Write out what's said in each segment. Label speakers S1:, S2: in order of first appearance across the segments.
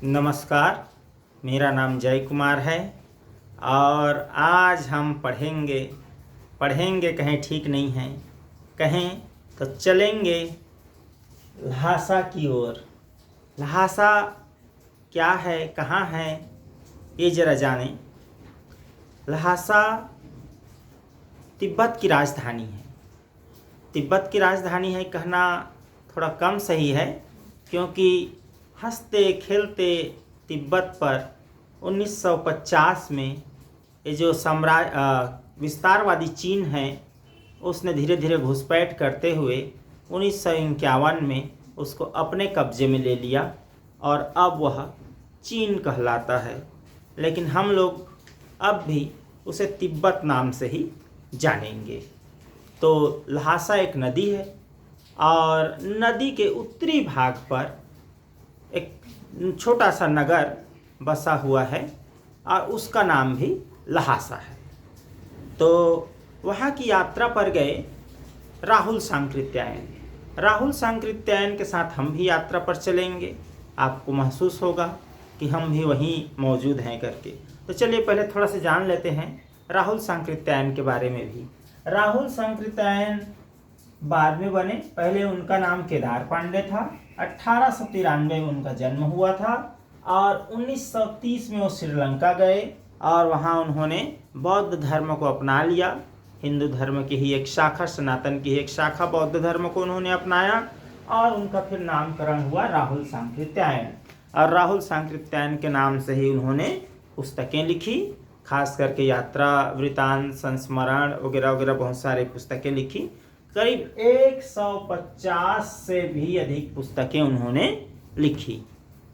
S1: नमस्कार। मेरा नाम जय कुमार है और आज हम पढ़ेंगे कहें ठीक नहीं है, कहें तो चलेंगे ल्हासा की ओर। ल्हासा क्या है, कहाँ है, ये जरा जानें। ल्हासा तिब्बत की राजधानी है। तिब्बत की राजधानी है कहना थोड़ा कम सही है, क्योंकि हंसते खेलते तिब्बत पर 1950 में ये जो विस्तारवादी चीन है उसने धीरे धीरे घुसपैठ करते हुए 1951 में उसको अपने कब्जे में ले लिया और अब वह चीन कहलाता है। लेकिन हम लोग अब भी उसे तिब्बत नाम से ही जानेंगे। तो ल्हासा एक नदी है और नदी के उत्तरी भाग पर एक छोटा सा नगर बसा हुआ है और उसका नाम भी ल्हासा है। तो वहाँ की यात्रा पर गए राहुल सांकृत्यायन। राहुल सांकृत्यायन के साथ हम भी यात्रा पर चलेंगे। आपको महसूस होगा कि हम भी वहीं मौजूद हैं करके। तो चलिए पहले थोड़ा सा जान लेते हैं राहुल सांकृत्यायन के बारे में भी। राहुल सांकृत्यायन बाद में बने। पहले उनका नाम केदार पांडे था। 1893 में उनका जन्म हुआ था और 1930 में वो श्रीलंका गए और वहाँ उन्होंने बौद्ध धर्म को अपना लिया। हिंदू धर्म की ही एक शाखा, सनातन की एक शाखा बौद्ध धर्म को उन्होंने अपनाया और उनका फिर नामकरण हुआ राहुल सांकृत्यायन। और राहुल सांकृत्यायन के नाम से ही उन्होंने पुस्तकें लिखी, खास करके यात्रा वृतांत, संस्मरण वगैरह वगैरह बहुत सारी पुस्तकें लिखी। करीब 150 से भी अधिक पुस्तकें उन्होंने लिखी।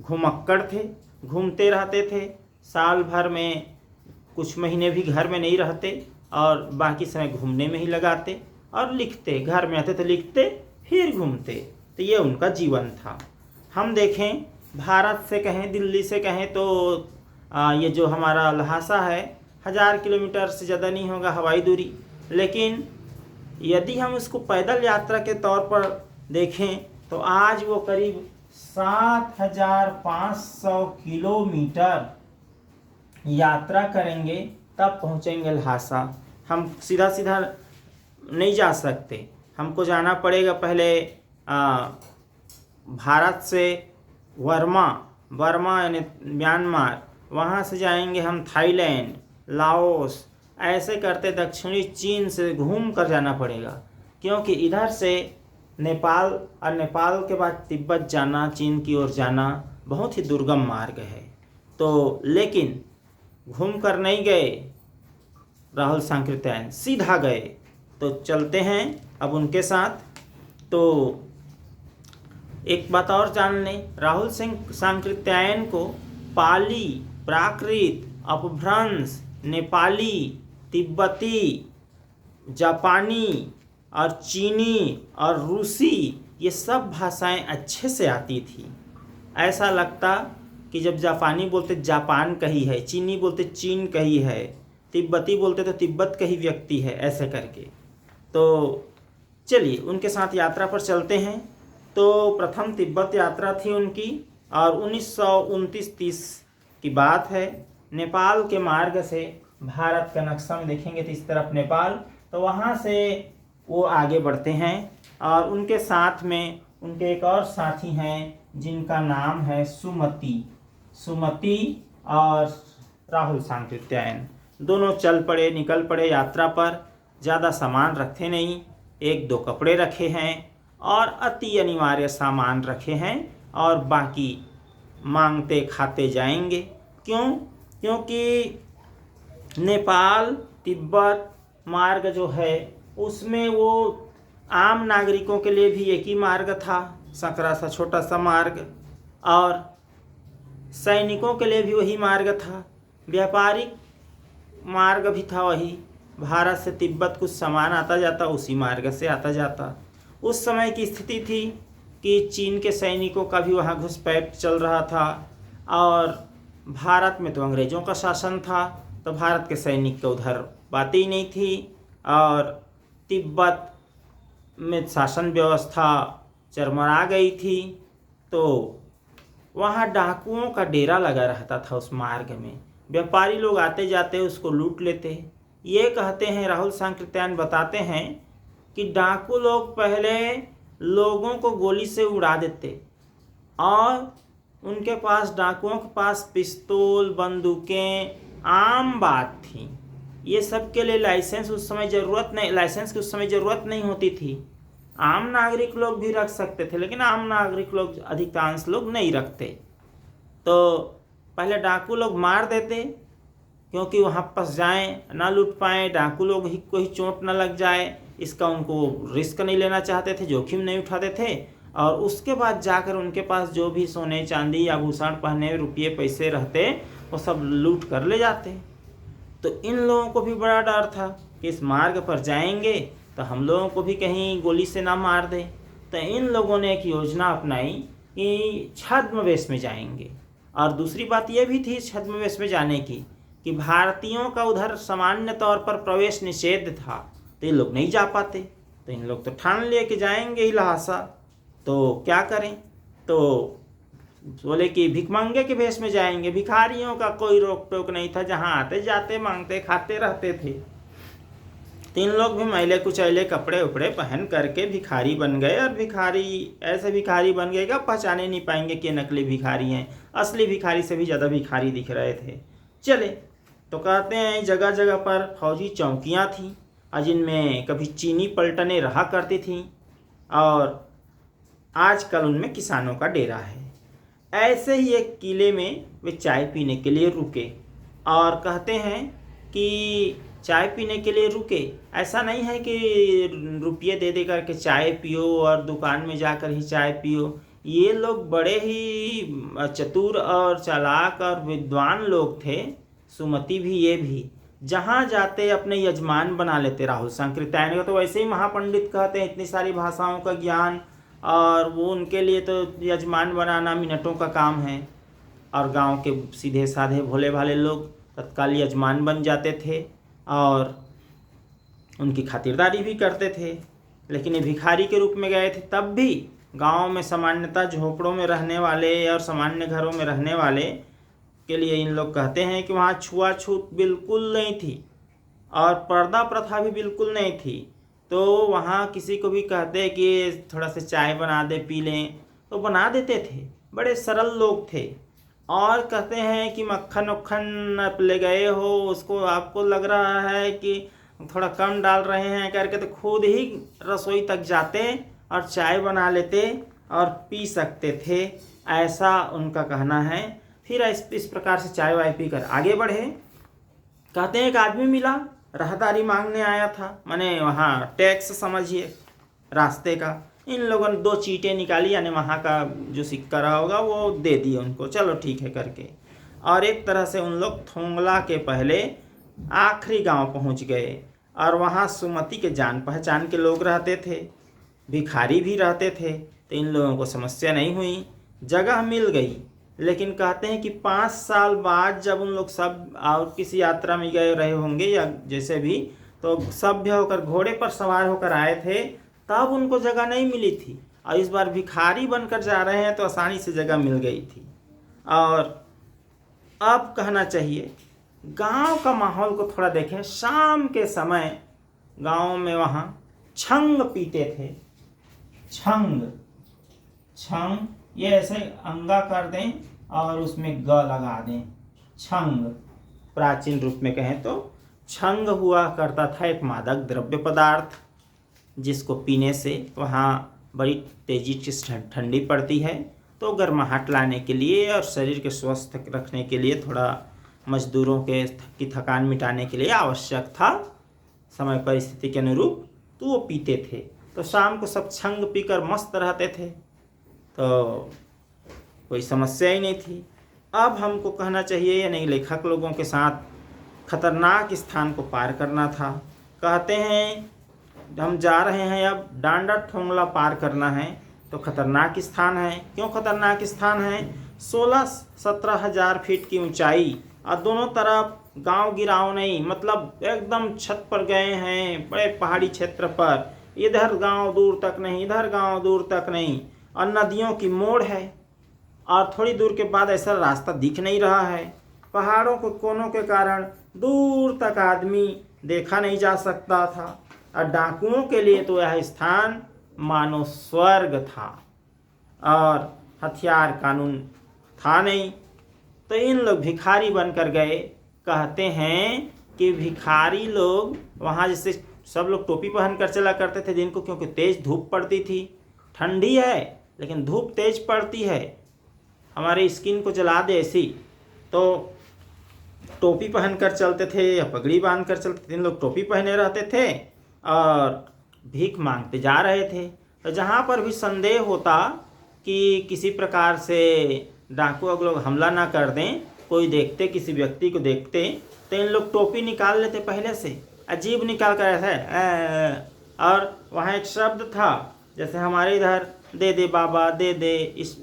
S1: घुमक्कड़ थे, घूमते रहते थे। साल भर में कुछ महीने भी घर में नहीं रहते और बाकी समय घूमने में ही लगाते और लिखते। घर में आते तो लिखते, फिर घूमते। तो ये उनका जीवन था। हम देखें भारत से कहें, दिल्ली से कहें तो ये जो हमारा ल्हासा है 1000 किलोमीटर से ज़्यादा नहीं होगा हवाई दूरी। लेकिन यदि हम इसको पैदल यात्रा के तौर पर देखें तो आज वो करीब 7500 किलोमीटर यात्रा करेंगे तब पहुंचेंगे ल्हासा। हम सीधा सीधा नहीं जा सकते, हमको जाना पड़ेगा पहले भारत से बर्मा यानी म्यांमार, वहाँ से जाएंगे हम थाईलैंड, लाओस, ऐसे करते दक्षिणी चीन से घूम कर जाना पड़ेगा, क्योंकि इधर से नेपाल और नेपाल के बाद तिब्बत जाना, चीन की ओर जाना बहुत ही दुर्गम मार्ग है। तो लेकिन घूम कर नहीं गए राहुल सांकृत्यायन, सीधा गए। तो चलते हैं अब उनके साथ। तो एक बात और जान लें, राहुल सांकृत्यायन को पाली, प्राकृत, अपभ्रंश, नेपाली, तिब्बती, जापानी और चीनी और रूसी ये सब भाषाएं अच्छे से आती थी। ऐसा लगता कि जब जापानी बोलते जापान कही है, चीनी बोलते चीन कही है, तिब्बती बोलते तो तिब्बत कही व्यक्ति है, ऐसे करके। तो चलिए उनके साथ यात्रा पर चलते हैं। तो प्रथम तिब्बत यात्रा थी उनकी और 1929-30 की बात है। नेपाल के मार्ग से, भारत का नक्शा में देखेंगे तो इस तरफ नेपाल, तो वहाँ से वो आगे बढ़ते हैं और उनके साथ में उनके एक और साथी हैं जिनका नाम है सुमति और राहुल सांकृत्यायन। दोनों निकल पड़े यात्रा पर। ज़्यादा सामान रखे नहीं, 1-2 कपड़े रखे हैं और अति अनिवार्य सामान रखे हैं और बाकी मांगते खाते जाएंगे। क्यों? क्योंकि नेपाल तिब्बत मार्ग जो है उसमें वो आम नागरिकों के लिए भी एक ही मार्ग था, सकरा सा छोटा सा मार्ग, और सैनिकों के लिए भी वही मार्ग था। व्यापारिक मार्ग भी था वही। भारत से तिब्बत कुछ सामान आता जाता उसी मार्ग से आता जाता। उस समय की स्थिति थी कि चीन के सैनिकों का भी वहाँ घुसपैठ चल रहा था और भारत में तो अंग्रेज़ों का शासन था, तो भारत के सैनिक का उधर बात ही नहीं थी और तिब्बत में शासन व्यवस्था चरमरा गई थी। तो वहाँ डाकुओं का डेरा लगा रहता था उस मार्ग में। व्यापारी लोग आते जाते उसको लूट लेते। ये कहते हैं, राहुल सांकृत्यायन बताते हैं कि डाकू लोग पहले लोगों को गोली से उड़ा देते और उनके पास, डाकुओं के पास पिस्तौल, बंदूकें आम बात थी। ये सब के लिए लाइसेंस उस समय लाइसेंस की उस समय ज़रूरत नहीं होती थी। आम नागरिक लोग भी रख सकते थे, लेकिन आम नागरिक लोग अधिकांश लोग नहीं रखते। तो पहले डाकू लोग मार देते, क्योंकि वहाँ फंस जाएं, ना लूट पाएँ, डाकू लोग ही कोई चोट न लग जाए, इसका उनको रिस्क नहीं लेना चाहते थे, जोखिम नहीं उठाते थे। और उसके बाद जाकर उनके पास जो भी सोने चांदी आभूषण पहने रुपये पैसे रहते वो सब लूट कर ले जाते। तो इन लोगों को भी बड़ा डर था कि इस मार्ग पर जाएंगे तो हम लोगों को भी कहीं गोली से ना मार दे। तो इन लोगों ने एक योजना अपनाई कि छद्मवेश में जाएंगे। और दूसरी बात यह भी थी छद्मवेश में जाने की कि भारतीयों का उधर सामान्य तौर पर प्रवेश निषेध था, तो ये लोग नहीं जा पाते। तो इन लोग तो ठान लिए कि जाएंगे ही लहासा, तो क्या करें। तो बोले कि भिखमंगे के भेष में जाएंगे। भिखारियों का कोई रोक टोक नहीं था, जहाँ आते जाते मांगते खाते रहते थे। तीन लोग भी मैले कुचैले कपड़े उपड़े पहन करके भिखारी बन गए। और भिखारी ऐसे भिखारी बन गए कि पहचाने नहीं पाएंगे कि नकली भिखारी हैं, असली भिखारी से भी ज़्यादा भिखारी दिख रहे थे। चले तो कहते हैं जगह जगह पर फौजी चौकियाँ थीं, जिनमें कभी चीनी पलटनें रहा करती थीं, और आजकल उनमें किसानों का डेरा है। ऐसे ही एक किले में वे चाय पीने के लिए रुके। और कहते हैं कि चाय पीने के लिए रुके, ऐसा नहीं है कि रुपये दे करके चाय पियो और दुकान में जाकर ही चाय पियो। ये लोग बड़े ही चतुर और चालाक और विद्वान लोग थे, सुमति भी ये भी। जहाँ जाते अपने यजमान बना लेते। राहुल सांकृत्यायन को तो वैसे ही महापंडित कहते हैं, इतनी सारी भाषाओं का ज्ञान, और वो उनके लिए तो यजमान बनाना मिनटों का काम है। और गांव के सीधे साधे भोले भाले लोग तत्काल यजमान बन जाते थे और उनकी खातिरदारी भी करते थे। लेकिन ये भिखारी के रूप में गए थे, तब भी गांव में सामान्यतः झोपड़ों में रहने वाले और सामान्य घरों में रहने वाले के लिए इन लोग कहते हैं कि वहाँ छुआछूत बिल्कुल नहीं थी और पर्दा प्रथा भी बिल्कुल नहीं थी। तो वहाँ किसी को भी कहते कि थोड़ा सा चाय बना दे पी लें, तो बना देते थे। बड़े सरल लोग थे। और कहते हैं कि मक्खन वक्खन ले गए हो, उसको आपको लग रहा है कि थोड़ा कम डाल रहे हैं करके, तो खुद ही रसोई तक जाते और चाय बना लेते और पी सकते थे, ऐसा उनका कहना है। फिर इस प्रकार से चाय वाय पीकर आगे बढ़े। कहते हैं एक आदमी मिला, राहदारी मांगने आया था, माने वहाँ टैक्स समझिए रास्ते का। इन लोगों ने 2 चीटें निकाली, यानी वहाँ का जो सिक्का रहा होगा वो दे दिए उनको, चलो ठीक है करके। और एक तरह से उन लोग थोंगला के पहले आखिरी गांव पहुँच गए। और वहाँ सुमति के जान पहचान के लोग रहते थे, भिखारी भी रहते थे, तो इन लोगों को समस्या नहीं हुई, जगह मिल गई। लेकिन कहते हैं कि 5 साल बाद जब उन लोग सब और किसी यात्रा में गए रहे होंगे या जैसे भी, तो सभ्य होकर घोड़े पर सवार होकर आए थे, तब उनको जगह नहीं मिली थी। और इस बार भिखारी बनकर जा रहे हैं तो आसानी से जगह मिल गई थी। और अब कहना चाहिए गांव का माहौल को थोड़ा देखें। शाम के समय गांव में वहाँ छंग पीते थे। छंग ये ऐसे अंगा कर दें और उसमें ग लगा दें, छंग। प्राचीन रूप में कहें तो छंग हुआ करता था एक मादक द्रव्य पदार्थ, जिसको पीने से वहाँ बड़ी तेजी से ठंडी पड़ती है, तो गर्माहट लाने के लिए और शरीर के स्वस्थ रखने के लिए, थोड़ा मजदूरों की थकान मिटाने के लिए आवश्यक था समय परिस्थिति के अनुरूप, तो वो पीते थे। तो शाम को सब छंग पीकर मस्त रहते थे, तो कोई समस्या ही नहीं थी। अब हमको कहना चाहिए या नहीं, लेखक लोगों के साथ खतरनाक स्थान को पार करना था। कहते हैं हम जा रहे हैं, अब डांडा ठोंगला पार करना है, तो खतरनाक स्थान है। क्यों खतरनाक स्थान है? 16-17 हज़ार फीट की ऊंचाई और दोनों तरफ गांव गिराव नहीं, मतलब एकदम छत पर गए हैं, बड़े पहाड़ी क्षेत्र पर। इधर गांव दूर तक नहीं, इधर गांव दूर तक नहीं, और नदियों की मोड़ है। और थोड़ी दूर के बाद ऐसा रास्ता दिख नहीं रहा है। पहाड़ों के कोनों के कारण दूर तक आदमी देखा नहीं जा सकता था और डाकुओं के लिए तो यह स्थान मानो स्वर्ग था और हथियार कानून था नहीं। तो इन लोग भिखारी बनकर गए। कहते हैं कि भिखारी लोग वहाँ जैसे सब लोग टोपी पहन कर चला करते थे दिन को, क्योंकि तेज़ धूप पड़ती थी। ठंडी है लेकिन धूप तेज पड़ती है, हमारे स्किन को जला दे ऐसी, तो टोपी पहन कर चलते थे या पगड़ी बांध कर चलते थे। इन लोग टोपी पहने रहते थे और भीख मांगते जा रहे थे। तो जहाँ पर भी संदेह होता कि किसी प्रकार से डाकू लोग हमला ना कर दें, कोई देखते किसी व्यक्ति को देखते, तो इन लोग टोपी निकाल लेते पहले से, अजीब निकाल कर ऐसे। और वहाँ एक शब्द था, जैसे हमारे इधर दे दे बाबा, दे दे, इस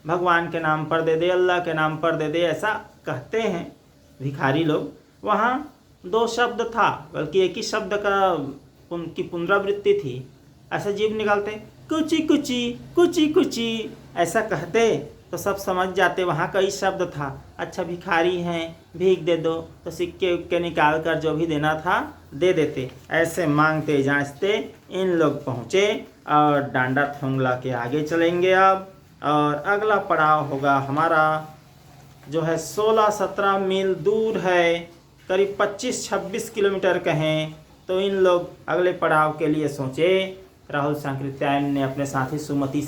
S1: भगवान के नाम पर दे दे, अल्लाह के नाम पर दे दे, ऐसा कहते हैं भिखारी लोग। वहाँ 2 शब्द था, बल्कि एक ही शब्द की पुनरावृत्ति थी। ऐसा जीभ निकालते, कुची कुची कुची कुची, ऐसा कहते तो सब समझ जाते वहाँ कई शब्द था। अच्छा भिखारी हैं, भीख दे दो, तो सिक्के उक्के निकाल कर जो भी देना था दे देते। ऐसे मांगते जांचते इन लोग पहुँचे और डांडा थोंगला के आगे चलेंगे अब। और अगला पड़ाव होगा हमारा जो है 16-17 मील दूर है, करीब 25-26 किलोमीटर कहें। तो इन लोग अगले पड़ाव के लिए सोचे। राहुल सांकृत्यायन ने अपने साथी सुमति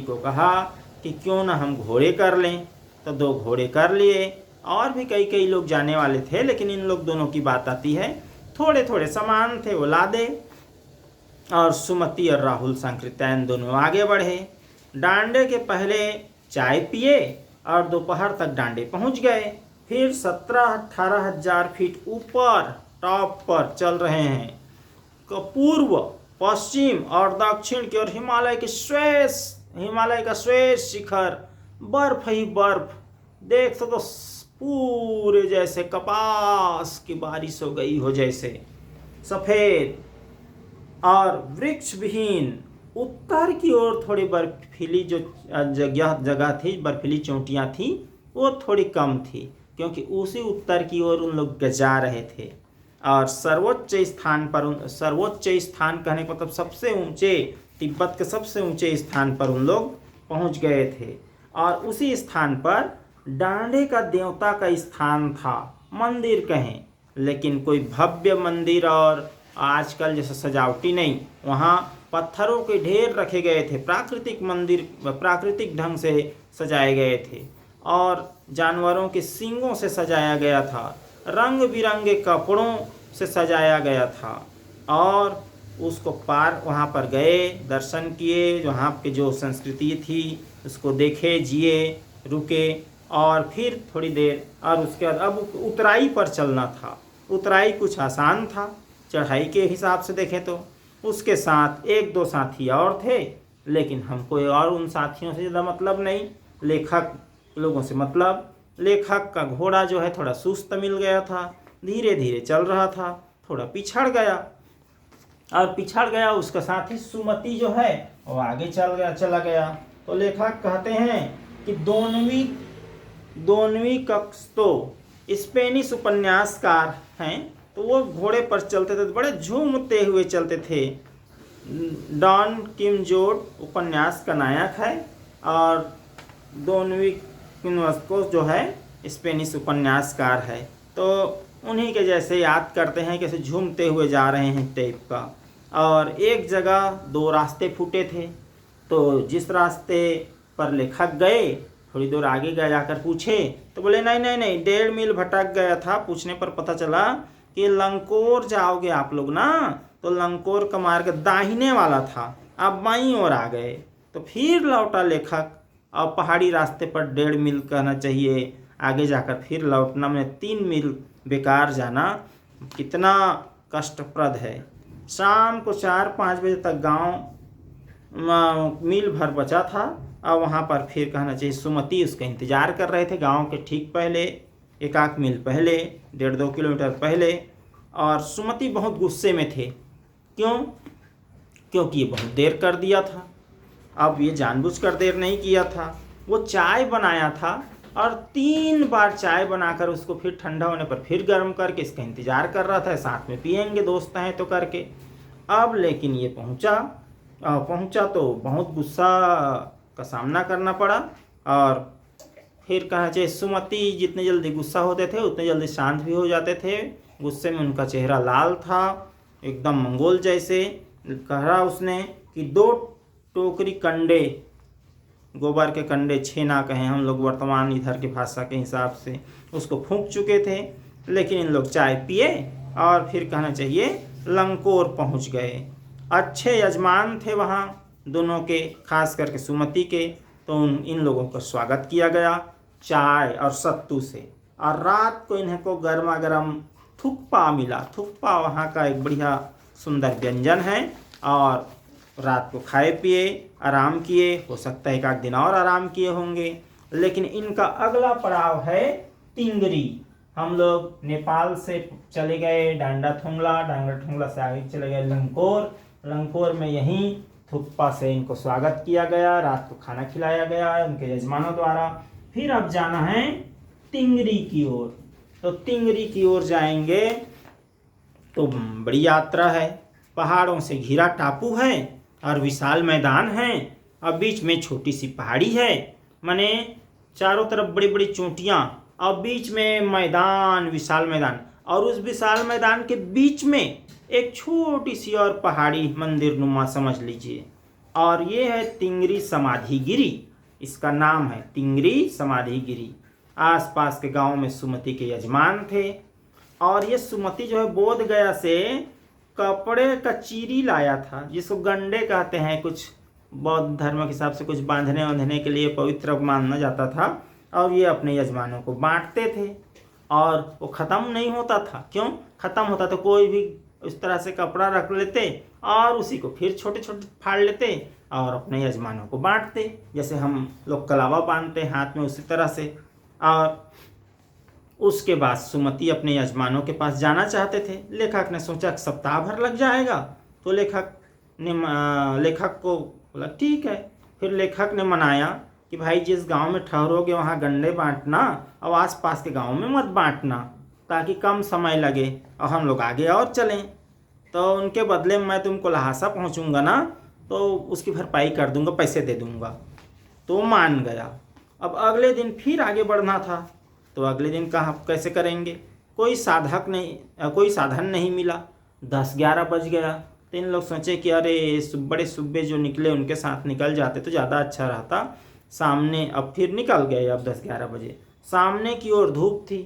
S1: को कहा कि क्यों ना हम घोड़े कर लें। तो 2 घोड़े कर लिए। और भी कई लोग जाने वाले थे, लेकिन इन लोग दोनों की बात आती है। थोड़े थोड़े सामान थे वो लादे और सुमति और राहुल सांकृत्यायन दोनों आगे बढ़े। डांडे के पहले चाय पिए और दोपहर तक डांडे पहुंच गए। फिर 17-18 हजार फीट ऊपर टॉप पर चल रहे हैं। पूर्व, पश्चिम और दक्षिण की ओर हिमालय का श्वेत शिखर, बर्फ ही बर्फ, देख तो पूरे जैसे कपास की बारिश हो गई हो जैसे सफेद। और वृक्ष विहीन उत्तर की ओर थोड़ी बर्फीली जो जगह थी, बर्फीली चोटियाँ थी, वो थोड़ी कम थी, क्योंकि उसी उत्तर की ओर उन लोग जा रहे थे। और सर्वोच्च स्थान कहने का मतलब सबसे ऊंचे, तिब्बत के सबसे ऊंचे स्थान पर उन लोग पहुंच गए थे। और उसी स्थान पर डांडे का देवता का स्थान था, मंदिर कहें, लेकिन कोई भव्य मंदिर और आजकल जैसे सजावटी नहीं। वहाँ पत्थरों के ढेर रखे गए थे, प्राकृतिक मंदिर प्राकृतिक ढंग से सजाए गए थे और जानवरों के सींगों से सजाया गया था, रंग बिरंगे कपड़ों से सजाया गया था। और उसको पार वहाँ पर गए, दर्शन किए, वहाँ की जो संस्कृति थी उसको देखे, जिए, रुके और फिर थोड़ी देर। और उसके बाद अब उतराई पर चलना था। उतराई कुछ आसान था चढ़ाई के हिसाब से देखें तो। उसके साथ 1-2 साथी और थे, लेकिन हमको और उन साथियों से ज़्यादा मतलब नहीं, लेखक लोगों से मतलब। लेखक का घोड़ा जो है थोड़ा सुस्त मिल गया था, धीरे धीरे चल रहा था, थोड़ा पिछड़ गया। उसका साथी सुमति जो है वो आगे चला गया। तो लेखक कहते हैं कि दोनवी कक्स तो स्पेनिश उपन्यासकार हैं, तो वो घोड़े पर चलते थे, बड़े झूमते हुए चलते थे। डॉन किमजोट उपन्यास का नायक है और दोनवी किन्वस्को जो है स्पेनिश उपन्यासकार है। तो उन्हीं के जैसे याद करते हैं, कैसे झूमते हुए जा रहे हैं टाइप का। और एक जगह 2 रास्ते फूटे थे, तो जिस रास्ते पर लेखक गए थोड़ी दूर आगे गए, जाकर पूछे तो बोले नहीं 1.5 मील भटक गया था। पूछने पर पता चला कि लंकोर जाओगे आप लोग ना, तो लंकोर का मार्ग दाहिने वाला था, आप बाईं ओर आ गए। तो फिर लौटा लेखक और पहाड़ी रास्ते पर 1.5 मील कहना चाहिए आगे जाकर फिर लौटना में 3 मील बेकार जाना कितना कष्टप्रद है। शाम को 4-5 बजे तक गांव मील भर बचा था और वहाँ पर फिर कहना चाहिए सुमति उसका इंतज़ार कर रहे थे गांव के ठीक पहले, 1-8 मील पहले, 1.5-2 किलोमीटर पहले। और सुमति बहुत गुस्से में थे। क्यों? क्योंकि ये बहुत देर कर दिया था अब ये जानबूझकर देर नहीं किया था, वो चाय बनाया था और 3 बार चाय बनाकर उसको फिर ठंडा होने पर फिर गर्म करके इसका इंतज़ार कर रहा था, साथ में पियेंगे दोस्त हैं तो करके। अब लेकिन ये पहुंचा तो बहुत गुस्सा का सामना करना पड़ा। और फिर कहना चाहिए सुमति जितने जल्दी गुस्सा होते थे उतने जल्दी शांत भी हो जाते थे। गुस्से में उनका चेहरा लाल था, एकदम मंगोल जैसे। कहा उसने कि 2 टोकरी कंडे, गोबर के कंडे, छेना कहें हम लोग वर्तमान इधर की भाषा के हिसाब से, उसको फूंक चुके थे। लेकिन इन लोग चाय पिए और फिर कहना चाहिए लंकोर पहुंच गए। अच्छे यजमान थे वहाँ दोनों के, खास करके सुमति के। तो इन लोगों का स्वागत किया गया चाय और सत्तू से। और रात को इन्हें को गर्मा गर्म थुक्पा मिला। थुक्पा वहाँ का एक बढ़िया सुंदर व्यंजन है। और रात को खाए पिए आराम किए, हो सकता है 1 दिन और आराम किए होंगे। लेकिन इनका अगला पड़ाव है तिंगरी। हम लोग नेपाल से चले गए डांगरथुंगला से आगे चले गए लंकोर में यहीं थुक्पा से इनको स्वागत किया गया, रात को खाना खिलाया गया उनके यजमानों द्वारा। फिर अब जाना है तिंगरी की ओर। तो तिंगरी की ओर जाएंगे तो बड़ी यात्रा है। पहाड़ों से घिरा टापू है और विशाल मैदान है और बीच में छोटी सी पहाड़ी है। माने चारों तरफ बड़ी बड़ी चोटियाँ और बीच में मैदान, विशाल मैदान। और उस विशाल मैदान के बीच में एक छोटी सी और पहाड़ी मंदिर नुमा समझ लीजिए। और ये है तिंगरी समाधिगिरी, इसका नाम है तिंगरी समाधिगिरी। आसपास के गांव में सुमति के यजमान थे। और ये सुमति जो है बोध गया से कपड़े का चीरी लाया था, जिसको गंडे कहते हैं, कुछ बौद्ध धर्म के हिसाब से कुछ बांधने वांधने के लिए पवित्र माना जाता था। और ये अपने यजमानों को बांटते थे और वो ख़त्म नहीं होता था। क्यों ख़त्म होता तो कोई भी उस तरह से कपड़ा रख लेते और उसी को फिर छोटे छोटे फाड़ लेते और अपने यजमानों को बांटते, जैसे हम लोग कलावा बांधते हाथ में, उसी तरह से। और उसके बाद सुमति अपने यजमानों के पास जाना चाहते थे। लेखक ने सोचा सप्ताह भर लग जाएगा, तो लेखक को बोला ठीक है। फिर लेखक ने मनाया कि भाई जिस गांव में ठहरोगे वहाँ गंडे बांटना और आसपास के गांव में मत बांटना, ताकि कम समय लगे और हम लोग आगे और चलें। तो उनके बदले में मैं तुमको लहासा पहुँचूँगा ना, तो उसकी भरपाई कर दूँगा, पैसे दे दूँगा। तो मान गया। अब अगले दिन फिर आगे बढ़ना था, तो अगले दिन कहाँ कैसे करेंगे? कोई साधन नहीं मिला। 10-11 बज गया। तो इन लोग सोचे कि अरे बड़े सुब्बे जो निकले उनके साथ निकल जाते तो ज़्यादा अच्छा रहता। सामने अब फिर निकल गए। अब 10-11 बजे सामने की ओर धूप थी,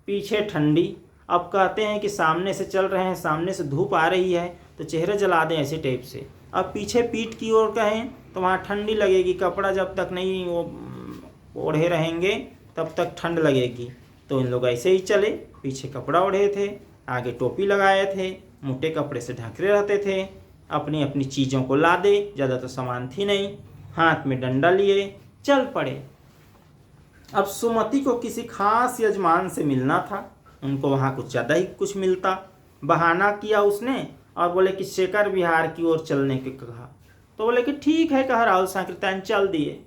S1: पीछे ठंडी। अब कहते हैं कि सामने से चल रहे हैं, सामने से धूप आ रही है तो चेहरे जला दें, ऐसे टाइप से। अब पीछे पीठ की ओर कहें तो वहाँ ठंडी लगेगी, कपड़ा जब तक नहीं वो ओढ़े रहेंगे तब तक ठंड लगेगी। तो इन लोग ऐसे ही चले, पीछे कपड़ा ओढ़े थे, आगे टोपी लगाए थे, मोटे कपड़े से ढके रहते थे, अपनी अपनी चीज़ों को लादे, ज़्यादा तो सामान थी नहीं, हाथ में डंडा लिए चल पड़े। अब सुमति को किसी खास यजमान से मिलना था, उनको वहाँ कुछ ज़्यादा ही कुछ मिलता। बहाना किया उसने और बोले कि शेखर विहार की ओर चलने के कहा। तो बोले कि ठीक है, कह राहुल संकीर्तन, चल दिए।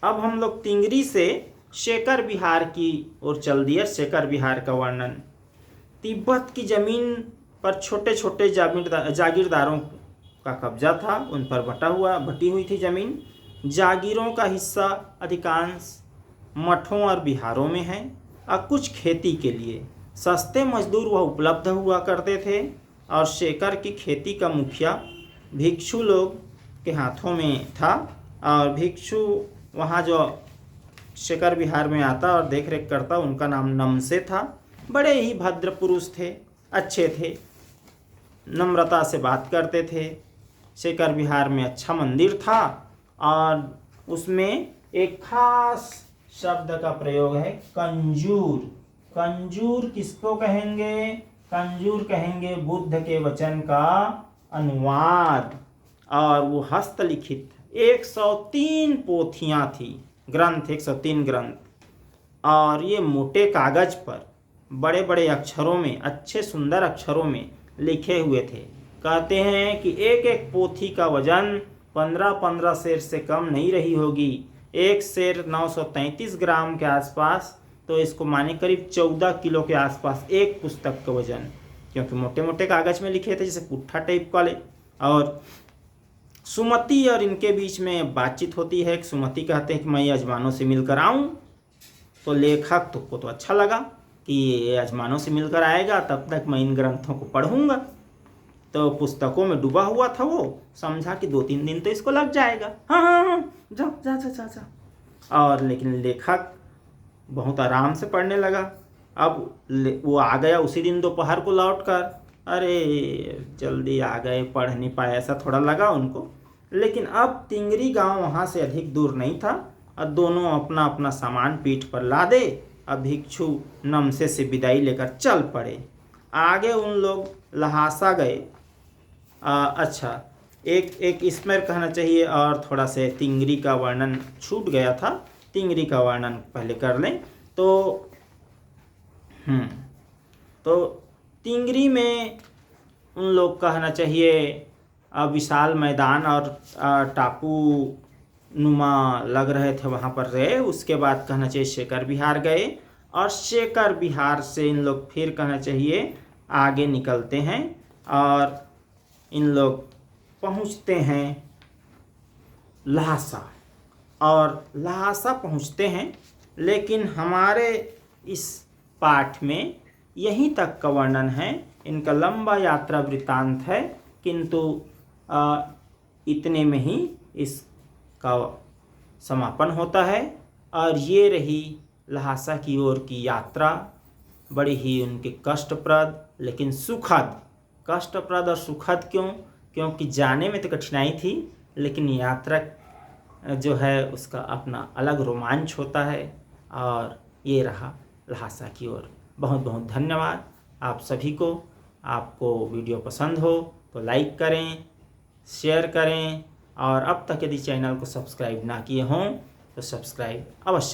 S1: अब हम लोग तिंगरी से शेखर विहार की ओर चल दिए। शेखर विहार का वर्णन, तिब्बत की जमीन पर छोटे छोटे जागीरदारों का कब्जा था, उन पर बटी हुई थी जमीन। जागीरों का हिस्सा अधिकांश मठों और बिहारों में है और कुछ खेती के लिए सस्ते मजदूर वह उपलब्ध हुआ करते थे। और शेखर की खेती का मुखिया भिक्षु लोग के हाथों में था। और भिक्षु वहाँ जो शेखर विहार में आता और देख रेख करता, उनका नाम नमसे था। बड़े ही भद्र पुरुष थे, अच्छे थे, नम्रता से बात करते थे। शेखर विहार में अच्छा मंदिर था और उसमें एक खास शब्द का प्रयोग है, कंजूर। कंजूर किसको कहेंगे? कंजूर कहेंगे बुद्ध के वचन का अनुवाद। और वो हस्तलिखित 103 पोथियाँ थी, ग्रंथ 103 ग्रंथ। और ये मोटे कागज पर बड़े बड़े अक्षरों में, अच्छे सुंदर अक्षरों में लिखे हुए थे। कहते हैं कि एक एक पोथी का वजन 15-15 सेर से कम नहीं रही होगी। एक सेर 933 ग्राम के आसपास, तो इसको माने करीब 14 किलो के आसपास एक पुस्तक का वजन, क्योंकि मोटे मोटे कागज में लिखे थे जैसे पुट्ठा टाइप वाले। और सुमति और इनके बीच में बातचीत होती है। सुमति कहते हैं कि मैं यजमानों से मिलकर आऊं, तो लेखक को तो अच्छा लगा कि ये यजमानों से मिलकर आएगा, तब तक मैं इन ग्रंथों को पढ़ूंगा। तो पुस्तकों में डूबा हुआ था वो, समझा कि 2-3 दिन तो इसको लग जाएगा। हाँ, जा जा जा जा जा। और लेकिन लेखक बहुत आराम से पढ़ने लगा। अब वो आ गया उसी दिन दोपहर को लौट कर। अरे जल्दी आ गए, पढ़ नहीं पाए, ऐसा थोड़ा लगा उनको। लेकिन अब तिंगरी गांव वहाँ से अधिक दूर नहीं था और दोनों अपना अपना सामान पीठ पर लादे अब भिक्षु नमसे से विदाई लेकर चल पड़े। आगे उन लोग लहासा गए। अच्छा, एक इसमें कहना चाहिए और थोड़ा से तिंगरी का वर्णन छूट गया था, तिंगरी का वर्णन पहले कर लें। तो तिंगरी में उन लोग कहना चाहिए विशाल मैदान और टापू नुमा लग रहे थे, वहाँ पर रहे। उसके बाद कहना चाहिए शेखर विहार गए और शेखर विहार से इन लोग फिर कहना चाहिए आगे निकलते हैं और इन लोग पहुँचते हैं लहासा। और लहासा पहुँचते हैं, लेकिन हमारे इस पाठ में यहीं तक का वर्णन है। इनका लंबा यात्रा वृत्तांत है, किंतु इतने में ही इसका समापन होता है। और ये रही लहासा की ओर की यात्रा, बड़ी ही उनके कष्टप्रद लेकिन सुखद। कष्टप्रद और सुखद क्यों? क्योंकि जाने में तो कठिनाई थी, लेकिन यात्रा जो है उसका अपना अलग रोमांच होता है। और ये रहा लहासा की ओर। बहुत बहुत धन्यवाद आप सभी को। आपको वीडियो पसंद हो तो लाइक करें, शेयर करें, और अब तक यदि चैनल को सब्सक्राइब ना किए हों तो सब्सक्राइब अवश्य करें।